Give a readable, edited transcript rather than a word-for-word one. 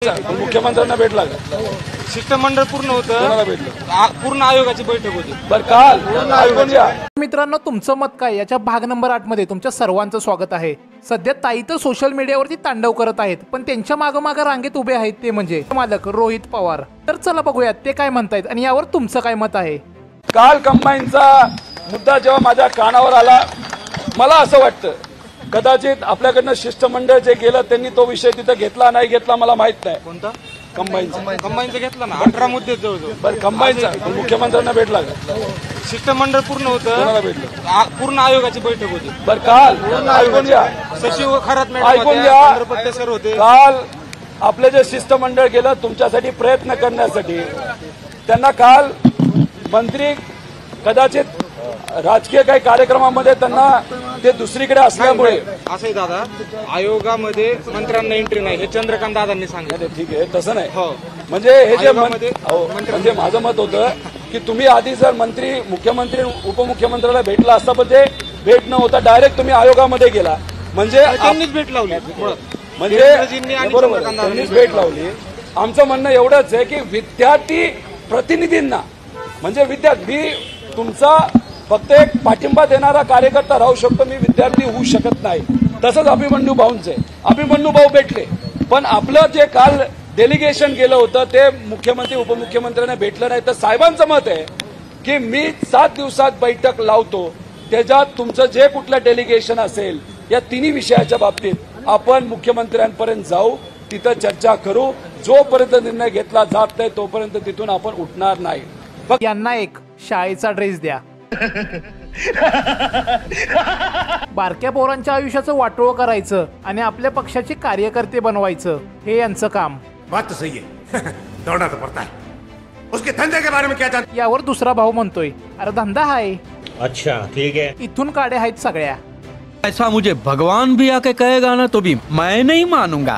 मुख्यमंत्र्यांना भेटला का? शिष्टमंडळ पूर्ण होतं, कोणाला भेटलं? पूर्ण आयोगाची बैठक होती. बरं काल ऐकून घ्या. मित्रांनो, तुमचं मत काय याच्या भाग नंबर 8 मध्ये तुमच्या सर्वांचं स्वागत आहे. सध्या ताई तर सोशल मीडियावरती तांडव करत आहेत, पण त्यांच्या मागोमाग रांगेत उभे आहेत ते म्हणजे मालक रोहित पवार. तर चला बघूयात ते काय म्हणतायत आणि यावर तुमचं काय मत आहे. काल कंबाईनचा मुद्दा जेव्हा माझ्या कानावर आला, मला असं वाटतं कदाचित आपल्याकडनं शिष्टमंडळ जे गेलं त्यांनी तो विषय तिथं घेतला नाही घेतला मला माहित नाही. कोणता? कंबाईनचा घेतला ना, 18 मुद्दे जवळजवळ. बरं कंबाईनचा मुख्यमंत्र्यांना भेटला का? शिष्टमंडळ पूर्ण होतं, कोणाला भेटलं? पूर्ण आयोगाची बैठक होती. बरं काल ऐकून घ्या. सचिव खरात ऐकून घ्या. पट्टे सर होते. काल आपलं जे शिष्टमंडळ गेलं तुमच्यासाठी प्रयत्न करण्यासाठी, त्यांना काल मंत्री कदाचित राजकीय काही कार्यक्रमामध्ये त्यांना ते दुसरीकडे असल्यामुळे असंही दादा, आयोगामध्ये मंत्र्यांना एंट्री नाही हे चंद्रकांत दादांनी सांगितलं. ठीक आहे, तसं नाही. हो, म्हणजे हे जे आयोगामध्ये म्हणजे माझं मत होतं की तुम्ही आधी जर मुख्यमंत्री उपमुख्यमंत्र्याला भेटला असता, पण ते भेट न होता डायरेक्ट तुम्ही आयोगामध्ये गेला. म्हणजे त्यांनीच भेट लावली. म्हणजे आणि बरोबर त्यांनीच भेट लावली. आमचं म्हणणं एवढंच आहे की विद्यार्थी प्रतिनिधींना, म्हणजे मी तुमचा फक्त एक पाठिंबा देणारा कार्यकर्ता राहू शकतो, मी विद्यार्थी होऊ शकत नाही. तसंच अभिमन्यू भाऊंचे अभिमन्यू भाऊ भेटले, पण आपलं जे काल डेलिगेशन गेलं होतं ते मुख्यमंत्री उपमुख्यमंत्र्यांना भेटलं नाही. तर साहेबांचं मत आहे की मी 7 दिवसात बैठक लावतो, त्याच्यात तुमचं जे कुठलं डेलिगेशन असेल या तिन्ही विषयाच्या बाबतीत आपण मुख्यमंत्र्यांपर्यंत जाऊ, तिथं चर्चा करू. जोपर्यंत निर्णय घेतला जात नाही तोपर्यंत तिथून आपण उठणार नाही. यांना एक शाळेचा ड्रेस द्या. बारक्या पोरांच्या आयुष्याचं वाटोळं करायचं आणि आपल्या पक्षाचे कार्यकर्ते बनवायचं हे यांचं काम. बात तो सही है. दौड़ना तो पड़ता है. उसके धंधे के बारे में क्या जानते? यावर दुसरा भाऊ म्हणतोय, अरे धंदा आहे. अच्छा ठीक है. इथून काड्या आहेत सगळ्या. ऐसा मुझे भगवान भी आके कहेगा ना तो भी मैं नहीं मानूंगा.